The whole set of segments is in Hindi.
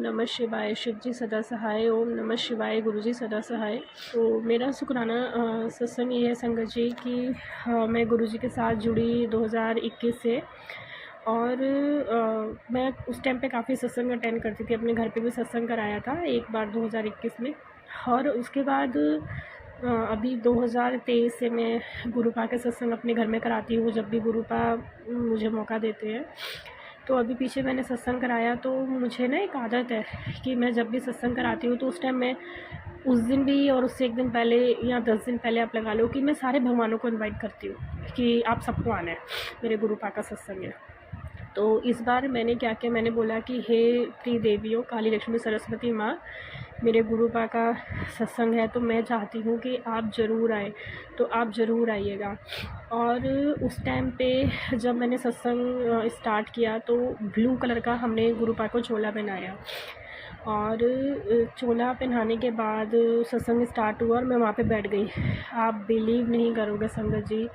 नमः शिवाय। शिव जी सदा सहाय। ओम नमः शिवाय। गुरु जी सदा सहाय। तो मेरा शुक्राना सत्संग ये है संगत जी कि मैं गुरु जी के साथ जुड़ी 2021 से। और मैं उस टाइम पे काफ़ी सत्संग अटेंड करती थी। अपने घर पे भी सत्संग कराया था एक बार 2021 में। और उसके बाद अभी 2023 से मैं गुरुपा के सत्संग अपने घर में कराती हूँ जब भी गुरुपा मुझे मौका देते हैं। तो अभी पीछे मैंने सत्संग कराया तो मुझे ना एक आदत है कि मैं जब भी सत्संग कराती हूँ तो उस टाइम मैं उस दिन भी और उससे एक दिन पहले या 10 दिन पहले आप लगा लो कि मैं सारे भगवानों को इनवाइट करती हूँ कि आप सबको आना है, मेरे गुरुपा का सत्संग है। तो इस बार मैंने क्या किया, मैंने बोला कि हे त्रिदेवियों, काली लक्ष्मी सरस्वती माँ, मेरे गुरुपा का सत्संग है तो मैं चाहती हूँ कि आप ज़रूर आए, तो आप ज़रूर आइएगा। और उस टाइम पे जब मैंने सत्संग स्टार्ट किया तो ब्लू कलर का हमने गुरुपा को चोला पहनाया। और चोला पहनाने के बाद सत्संग स्टार्ट हुआ और मैं वहाँ पे बैठ गई। आप बिलीव नहीं करोगे संगत जी,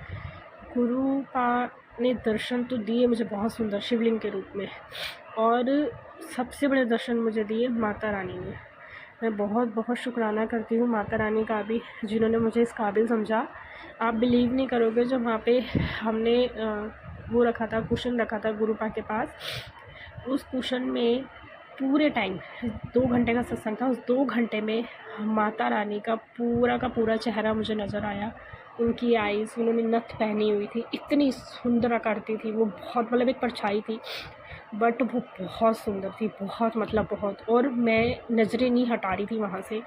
गुरुपा ने दर्शन तो दिए मुझे बहुत सुंदर शिवलिंग के रूप में, और सबसे बड़े दर्शन मुझे दिए माता रानी ने। मैं बहुत बहुत शुक्राना करती हूँ माता रानी का भी, जिन्होंने मुझे इस काबिल समझा। आप बिलीव नहीं करोगे, जब वहाँ पे हमने वो रखा था, कुशन रखा था गुरुपा के पास, उस कुशन में पूरे टाइम 2 घंटे का सत्संग था। उस 2 घंटे में माता रानी का पूरा चेहरा मुझे नज़र आया। उनकी आईज़, उन्होंने नथ पहनी हुई थी, इतनी सुंदर आकृति थी वो, बहुत मतलब एक परछाई थी बट वो बहुत सुंदर थी, बहुत मतलब बहुत। और मैं नज़रें नहीं हटा रही थी वहाँ से,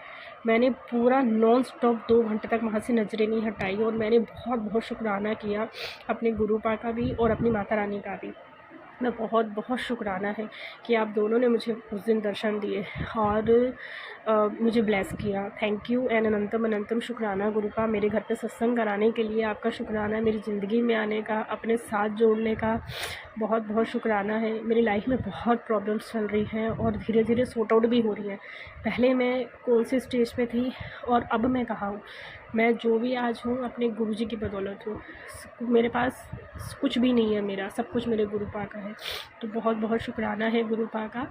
मैंने पूरा नॉन स्टॉप 2 घंटे तक वहाँ से नज़रें नहीं हटाई। और मैंने बहुत बहुत शुक्राना किया अपने गुरुपा का भी और अपनी माता रानी का भी। मैं बहुत बहुत शुक्राना है कि आप दोनों ने मुझे उस दिन दर्शन दिए और मुझे ब्लेस किया। थैंक यू एंड अनंतम अनंतम शुक्राना गुरुपा, मेरे घर पे सत्संग कराने के लिए आपका शुक्राना है, मेरी ज़िंदगी में आने का, अपने साथ जोड़ने का बहुत बहुत शुक्राना है। मेरी लाइफ में बहुत प्रॉब्लम्स चल रही हैं और धीरे धीरे सॉर्ट आउट भी हो रही हैं। पहले मैं कौन सी स्टेज पे थी और अब मैं कहाँ हूँ। मैं जो भी आज हूँ अपने गुरुजी की बदौलत हूँ। मेरे पास कुछ भी नहीं है, मेरा सब कुछ मेरे गुरुपा का है। तो बहुत बहुत शुक्राना है गुरुपा का।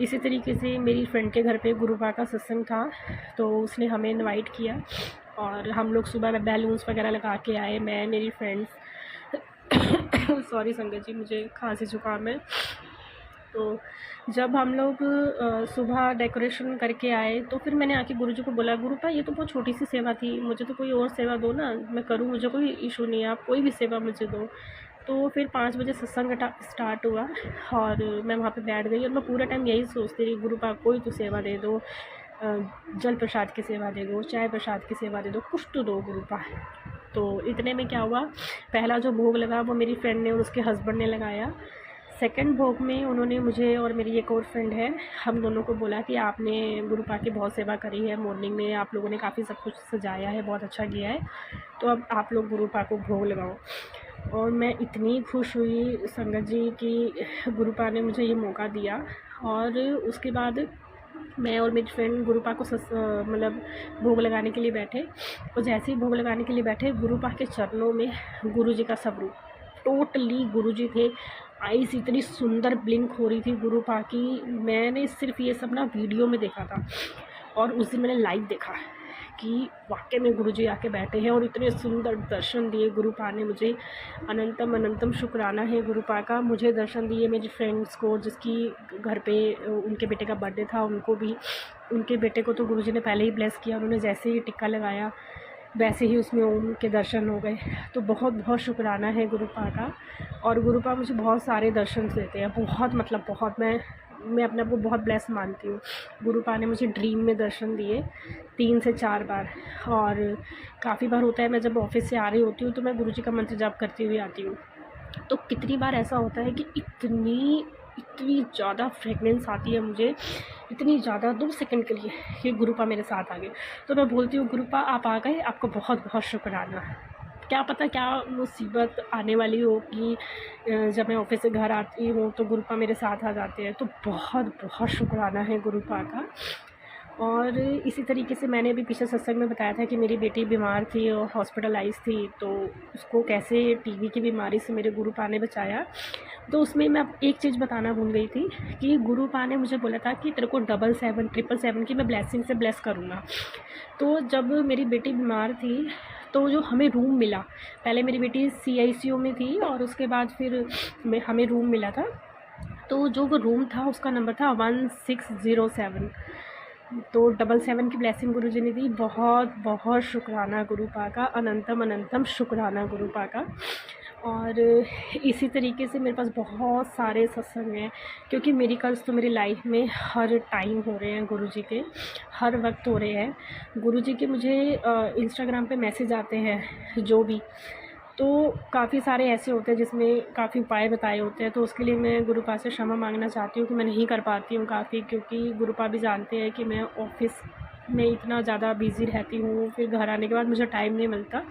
इसी तरीके से मेरी फ्रेंड के घर पे गुरुपा का सत्संग था तो उसने हमें इनवाइट किया और हम लोग सुबह में बैलून्स वगैरह लगा के आए, मैं, मेरी फ्रेंड्स। सॉरी संगत जी, मुझे खांसी जुकाम है। तो जब हम लोग सुबह डेकोरेशन करके आए तो फिर मैंने आके गुरुजी को बोला, गुरुपा ये तो बहुत छोटी सी सेवा थी, मुझे तो कोई और सेवा दो ना, मैं करूँ, मुझे कोई इशू नहीं है, आप कोई भी सेवा मुझे दो। तो फिर 5 बजे सत्संग स्टार्ट हुआ और मैं वहाँ पे बैठ गई और मैं पूरा टाइम यही सोचती रही, गुरुपा कोई तो सेवा दे दो, जल प्रसाद की सेवा दे दो, चाय प्रसाद की सेवा दे दो, कुछ तो दो गुरुपा। तो इतने में क्या हुआ, पहला जो भोग लगा वो मेरी फ्रेंड ने और उसके हस्बैंड ने लगाया। सेकंड भोग में उन्होंने मुझे और मेरी एक और फ्रेंड है, हम दोनों को बोला कि आपने गुरुपा की बहुत सेवा करी है, मॉर्निंग में आप लोगों ने काफ़ी सब कुछ सजाया है, बहुत अच्छा किया है, तो अब आप लोग गुरुपा को भोग लगाओ। और मैं इतनी खुश हुई संगत जी कि गुरुपा ने मुझे ये मौका दिया। और उसके बाद मैं और मेरी फ्रेंड गुरुपा को मतलब भोग लगाने के लिए बैठे, और जैसे ही भोग लगाने के लिए बैठे, गुरुपा के चरणों में गुरुजी का स्वरूप, टोटली गुरुजी थे। आईज इतनी सुंदर ब्लिंक हो रही थी गुरुपा की, मैंने सिर्फ ये सब ना वीडियो में देखा था और उस दिन मैंने लाइव देखा कि वाकई में गुरुजी आके बैठे हैं और इतने सुंदर दर्शन दिए गुरुपा ने मुझे। अनंतम अनंतम शुक्राना है गुरुपा का, मुझे दर्शन दिए, मेरी फ्रेंड्स को, जिसकी घर पे उनके बेटे का बर्थडे था उनको भी, उनके बेटे को तो गुरुजी ने पहले ही ब्लेस किया, उन्होंने जैसे ही टिक्का लगाया वैसे ही उसमें ओम के दर्शन हो गए। तो बहुत बहुत शुक्राना है गुरुपा का। और गुरुपा मुझे बहुत सारे दर्शन देते हैं, बहुत मतलब बहुत, मैं अपने आप को बहुत ब्लेस मानती हूँ। गुरुपा ने मुझे ड्रीम में दर्शन दिए 3 से 4 बार, और काफ़ी बार होता है मैं जब ऑफिस से आ रही होती हूँ तो मैं गुरुजी का मंत्र जाप करती हुई आती हूँ, तो कितनी बार ऐसा होता है कि इतनी ज़्यादा फ्रेगनेंस आती है मुझे, इतनी ज़्यादा 2 सेकंड के लिए कि गुरुपा मेरे साथ आ गए। तो मैं बोलती हूँ, गुरुपा आप आ गए, आपको बहुत बहुत शुक्राना। क्या पता क्या मुसीबत आने वाली हो कि जब मैं ऑफिस से घर आती हूँ तो गुरुपा मेरे साथ आ जाते हैं। तो बहुत बहुत शुक्राना है गुरुपा का। और इसी तरीके से मैंने अभी पिछले सत्संग में बताया था कि मेरी बेटी बीमार थी और हॉस्पिटलाइज़ थी, तो उसको कैसे टीबी की बीमारी से मेरे गुरुपा ने बचाया। तो उसमें मैं एक चीज़ बताना भूल गई थी कि गुरुपा ने मुझे बोला था कि तेरे को 777 777 की मैं ब्लेसिंग से ब्लेस करूँगा। तो जब मेरी बेटी बीमार थी तो जो हमें रूम मिला, पहले मेरी बेटी CICU में थी और उसके बाद फिर हमें रूम मिला था। तो जो वो रूम था उसका नंबर था 1607। तो 777 की ब्लेसिंग गुरुजी ने दी। बहुत बहुत शुक्राना गुरुपा का, अनंतम अनंतम शुक्राना गुरुपा का। और इसी तरीके से मेरे पास बहुत सारे सत्संग हैं, क्योंकि मेरिकल्स तो मेरी लाइफ में हर टाइम हो रहे हैं, गुरुजी के हर वक्त हो रहे हैं। गुरुजी के मुझे इंस्टाग्राम पे मैसेज आते हैं जो भी, तो काफ़ी सारे ऐसे होते हैं जिसमें काफ़ी उपाय बताए होते हैं। तो उसके लिए मैं गुरुपा से क्षमा मांगना चाहती हूँ कि मैं नहीं कर पाती हूँ काफ़ी, क्योंकि गुरुपा भी जानते हैं कि मैं ऑफिस में इतना ज़्यादा बिज़ी रहती हूँ, फिर घर आने के बाद मुझे टाइम नहीं मिलता।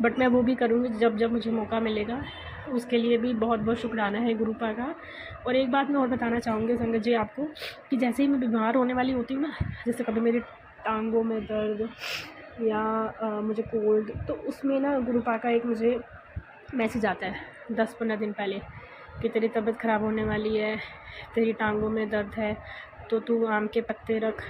बट मैं वो भी करूँगी जब जब मुझे मौका मिलेगा। उसके लिए भी बहुत बहुत शुक्राना है गुरुपा का। और एक बात मैं और बताना चाहूँगी संगत जी आपको, कि जैसे ही मैं बीमार होने वाली होती हूँ ना, जैसे कभी मेरी टांगों में दर्द या मुझे कोल्ड, तो उसमें ना गुरुपा का एक मुझे मैसेज आता है 10-15 दिन पहले कि तेरी तबीयत ख़राब होने वाली है, तेरी टांगों में दर्द है, तो तू आम के पत्ते रख,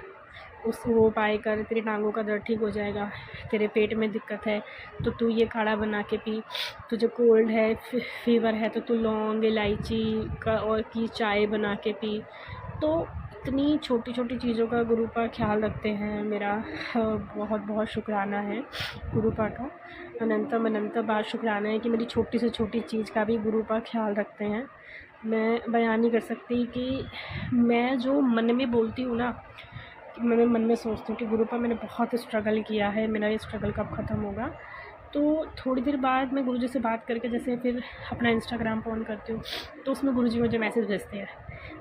वो उपाय कर, तेरी टांगों का दर्द ठीक हो जाएगा। तेरे पेट में दिक्कत है तो तू ये काढ़ा बना के पी। तुझे कोल्ड है, फीवर है, तो तू लौंग इलायची का और की चाय बना के पी। तो इतनी छोटी छोटी चीज़ों का गुरुपा ख्याल रखते हैं मेरा। बहुत बहुत शुक्राना है गुरुपा का, अनंतम अनंत बार शुक्राना है कि मेरी छोटी से छोटी चीज़ का भी गुरुपा ख्याल रखते हैं। मैं बयान नहीं कर सकती कि मैं जो मन में बोलती हूँ ना, मैं मन में सोचती हूँ कि गुरुपा मैंने बहुत स्ट्रगल किया है, मेरा ये स्ट्रगल कब ख़त्म होगा। तो थोड़ी देर बाद मैं गुरुजी से बात करके जैसे फिर अपना इंस्टाग्राम ऑन करती हूँ, तो उसमें गुरुजी मुझे मैसेज भेजते हैं,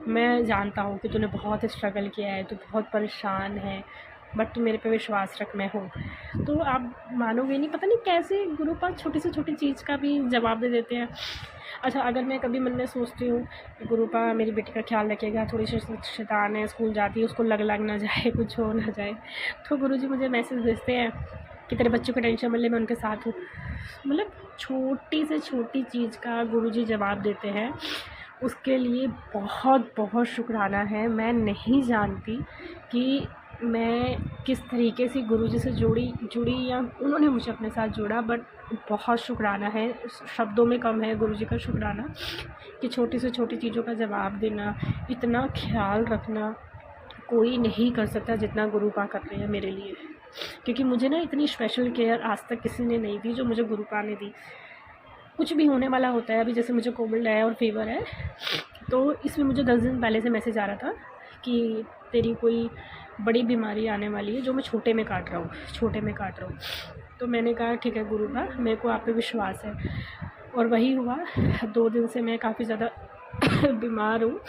मैं जानता हूँ कि तूने बहुत स्ट्रगल किया है, तू बहुत परेशान है, बट तू मेरे पे विश्वास रख, मैं हूँ। तो आप मानोगे नहीं, पता नहीं कैसे गुरुपा छोटी से छोटी चीज़ का भी जवाब दे देते हैं। अच्छा, अगर मैं कभी मन में सोचती हूँ कि गुरुपा मेरी बेटी का ख्याल रखेगा, थोड़ी सी शैतान है, स्कूल जाती है, उसको लग ना जाए, कुछ हो ना जाए, तो गुरुजी मुझे मैसेज भेजते हैं कि तेरे बच्चों की टेंशन मत ले, मैं उनके साथ हूँ। मतलब छोटी से छोटी चीज़ का गुरुजी जवाब देते हैं, उसके लिए बहुत बहुत शुक्राना है। मैं नहीं जानती कि मैं किस तरीके से गुरुजी से जुड़ी या उन्होंने मुझे अपने साथ जोड़ा, बट बहुत शुक्राना है, शब्दों में कम है गुरुजी का शुक्राना कि छोटी से छोटी चीज़ों का जवाब देना, इतना ख्याल रखना कोई नहीं कर सकता जितना गुरुपा कर रहे हैं मेरे लिए। क्योंकि मुझे ना इतनी स्पेशल केयर आज तक किसी ने नहीं दी जो मुझे गुरुपा ने दी। कुछ भी होने वाला होता है, अभी जैसे मुझे कोविड है और फीवर है, तो इसमें मुझे 10 दिन पहले से मैसेज आ रहा था कि तेरी कोई बड़ी बीमारी आने वाली है, जो मैं छोटे में काट रहा हूँ। तो मैंने कहा ठीक है गुरुपा, मेरे को आप पे विश्वास है, और वही हुआ। 2 दिन से मैं काफ़ी ज़्यादा बीमार हूँ,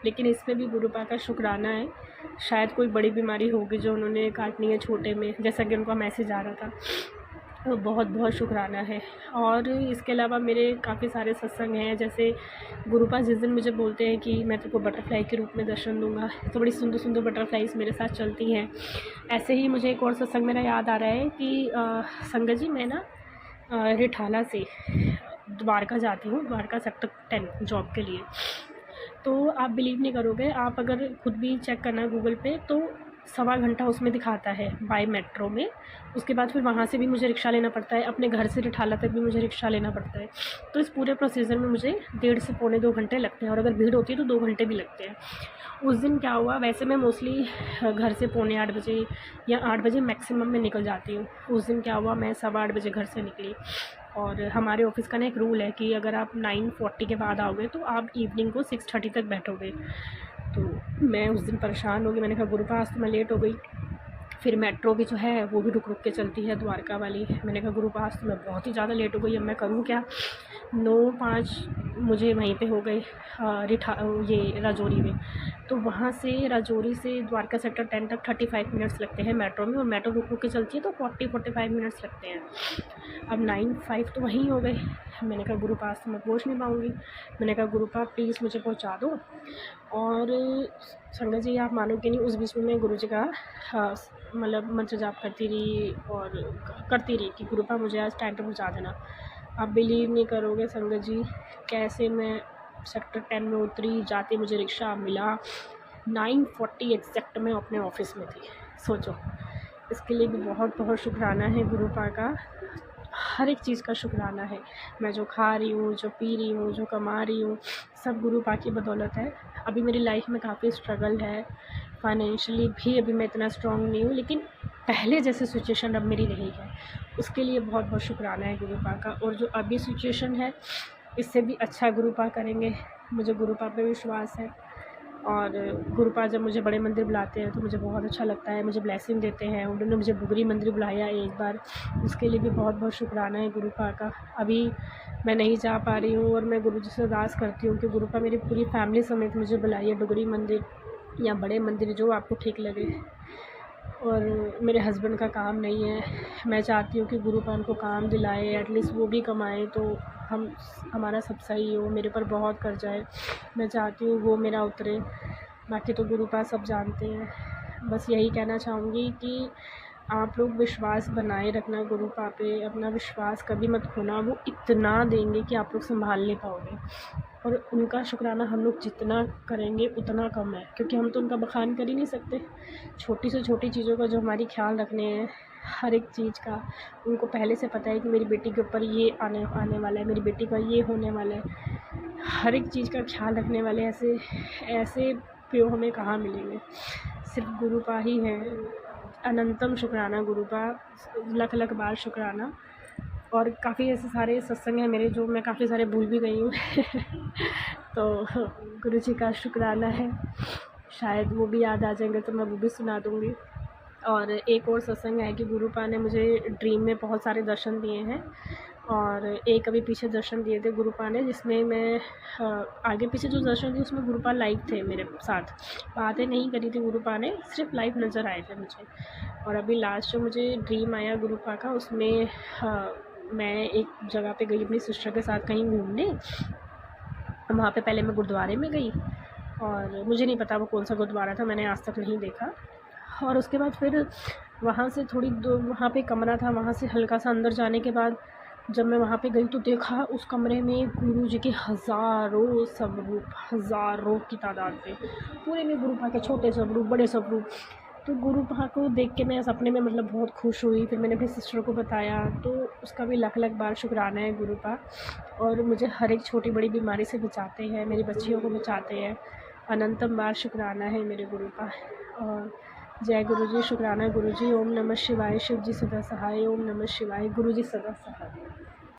लेकिन इस पर भी गुरुपा का शुक्राना है। शायद कोई बड़ी बीमारी होगी जो उन्होंने काटनी है छोटे में, जैसा कि उनका मैसेज आ रहा था। तो बहुत बहुत शुक्राना है। और इसके अलावा मेरे काफ़ी सारे सत्संग हैं, जैसे गुरुपा जिस दिन मुझे बोलते हैं कि मैं तेरे को बटरफ्लाई के रूप में दर्शन दूंगा, तो बड़ी सुंदर सुंदर बटरफ्लाइज मेरे साथ चलती हैं। ऐसे ही मुझे एक और सत्संग मेरा याद आ रहा है कि संगत जी, मैं ना रिठाला से द्वारका जाती हूँ, द्वारका सेक्टर 10 जॉब के लिए। तो आप बिलीव नहीं करोगे, आप अगर खुद भी चेक करना गूगल पे, तो 1.25 घंटा उसमें दिखाता है बाय मेट्रो में। उसके बाद फिर वहाँ से भी मुझे रिक्शा लेना पड़ता है, अपने घर से रिठाला तक भी मुझे रिक्शा लेना पड़ता है। तो इस पूरे प्रोसीजर में मुझे 1.5 से पौने 2 घंटे लगते हैं, और अगर भीड़ होती है तो 2 घंटे भी लगते हैं। उस दिन क्या हुआ, वैसे मैं मोस्टली घर से पौने 8 बजे या 8 बजे मैक्सिमम में निकल जाती हूँ। उस दिन क्या हुआ, मैं 8:15 बजे घर से निकली, और हमारे ऑफिस का ना एक रूल है कि अगर आप 9:40 के बाद आओगे तो आप इवनिंग को 6:30 तक बैठोगे। तो मैं उस दिन परेशान हो गई, मैंने कहा गुरुपा आज तो मैं लेट हो गई। फिर मेट्रो भी जो है वो भी रुक रुक के चलती है, द्वारका वाली। मैंने कहा गुरुपा आज तो मैं बहुत ही ज़्यादा लेट हो गई, अब मैं करूँ क्या। मुझे वहीं पे हो गई रिठा ये राजौरी में। तो वहाँ से राजौरी से द्वारका सेक्टर 10 तक 35 मिनट्स लगते हैं मेट्रो में, और मेट्रो रुक रुक के चलती है तो 40-45 मिनट्स लगते हैं। अब 9-5 तो वहीं हो गए। मैंने कहा गुरु पास तो मैं पहुँच नहीं पाऊँगी। मैंने कहा गुरुपा प्लीज़ मुझे पहुँचा दो। और संगत जी आप मानोगे नहीं, उस बीच में मैं गुरुजी का मतलब मंत्र जाप करती रही और करती रही कि गुरुपा मुझे आज टाइम पे पहुँचा देना। आप बिलीव नहीं करोगे संगत जी, कैसे मैं सेक्टर 10 में उतरी, जाते मुझे रिक्शा मिला। 9:40 एग्जैक्ट मैं अपने ऑफिस में थी। सोचो, इसके लिए भी बहुत बहुत शुक्राना है गुरुपा का। हर एक चीज़ का शुक्राना है। मैं जो खा रही हूँ, जो पी रही हूँ, जो कमा रही हूँ, सब गुरुपा की बदौलत है। अभी मेरी लाइफ में काफ़ी स्ट्रगल है, फाइनेंशियली भी अभी मैं इतना स्ट्रॉन्ग नहीं हूँ, लेकिन पहले जैसे सिचुएशन अब मेरी नहीं है, उसके लिए बहुत बहुत शुक्राना है गुरुपा का। और जो अभी सिचुएशन है, इससे भी अच्छा गुरुपा करेंगे, मुझे गुरुपा पे विश्वास है। और गुरुपा जब मुझे बड़े मंदिर बुलाते हैं तो मुझे बहुत अच्छा लगता है, मुझे ब्लेसिंग देते हैं। उन्होंने मुझे बुगरी मंदिर बुलाया एक बार, उसके लिए भी बहुत बहुत शुक्राना है गुरुपा का। अभी मैं नहीं जा पा रही हूँ और मैं गुरुजी से अरदास करती हूँ कि गुरुपा मेरी पूरी फैमिली समेत मुझे बुलाइए डुगरी मंदिर या बड़े मंदिर, जो आपको ठीक लगे। और मेरे हस्बैंड का काम नहीं है, मैं चाहती हूँ कि गुरुपा उनको काम दिलाए, एटलीस्ट वो भी कमाएँ तो हमारा सब सही हो। मेरे पर बहुत कर्जा है, मैं चाहती हूँ वो मेरा उतरे। बाकी तो गुरुपा सब जानते हैं। बस यही कहना चाहूँगी कि आप लोग विश्वास बनाए रखना गुरुपा पे, अपना विश्वास कभी मत खोना। वो इतना देंगे कि आप लोग संभाल नहीं पाओगे, और उनका शुक्राना हम लोग जितना करेंगे उतना कम है, क्योंकि हम तो उनका बखान कर ही नहीं सकते। छोटी से छोटी चीज़ों का जो हमारी ख्याल रखने हैं, हर एक चीज़ का उनको पहले से पता है कि मेरी बेटी के ऊपर ये आने वाला है, मेरी बेटी का ये होने वाला है। हर एक चीज़ का ख्याल रखने वाले ऐसे प्यो हमें कहाँ मिलेंगे, सिर्फ गुरुपा ही हैं। अनंतम शुक्राना गुरुपा, लख लख बार शुक्राना। और काफ़ी ऐसे सारे सत्संग हैं मेरे जो मैं काफ़ी सारे भूल भी गई हूँ तो गुरुजी का शुक्राना है, शायद वो भी याद आ जाएंगे तो मैं वो भी सुना दूँगी। और एक और सत्संग है कि गुरुपा ने मुझे ड्रीम में बहुत सारे दर्शन दिए हैं, और एक अभी पीछे दर्शन दिए थे गुरुपा ने, जिसमें मैं आगे पीछे जो दर्शन दिए उसमें गुरुपा लाइव थे मेरे साथ, बातें नहीं करी थी गुरुपा ने, सिर्फ लाइव नज़र आए थे मुझे। और अभी लास्ट जो मुझे ड्रीम आया गुरुपा का, उसमें मैं एक जगह पे गई अपनी सिस्टर के साथ कहीं घूमने। वहाँ पे पहले मैं गुरुद्वारे में गई, और मुझे नहीं पता वो कौन सा गुरुद्वारा था, मैंने आज तक नहीं देखा। और उसके बाद फिर वहाँ से थोड़ी दूर वहाँ पे कमरा था, वहाँ से हल्का सा अंदर जाने के बाद जब मैं वहाँ पे गई तो देखा उस कमरे में गुरुजी के हज़ारों स्वरूप, हज़ारों की तादाद में, पूरे में गुरुपा के छोटे स्वरूप, बड़े स्वरूप। तो गुरुपा को देख के मैं सपने में मतलब बहुत खुश हुई। फिर मैंने अपनी सिस्टर को बताया, तो उसका भी लख लख बार शुक्राना है गुरुपा। और मुझे हर एक छोटी बड़ी बीमारी से बचाते हैं, मेरी बच्चियों को बचाते हैं। अनंतम बार शुक्राना है मेरे गुरुपा। और जय गुरुजी, शुक्राना गुरुजी। ओम नमः शिवाय, शिव जी सदा सहाय। ओम नमः शिवाय, गुरुजी सदा सहाय।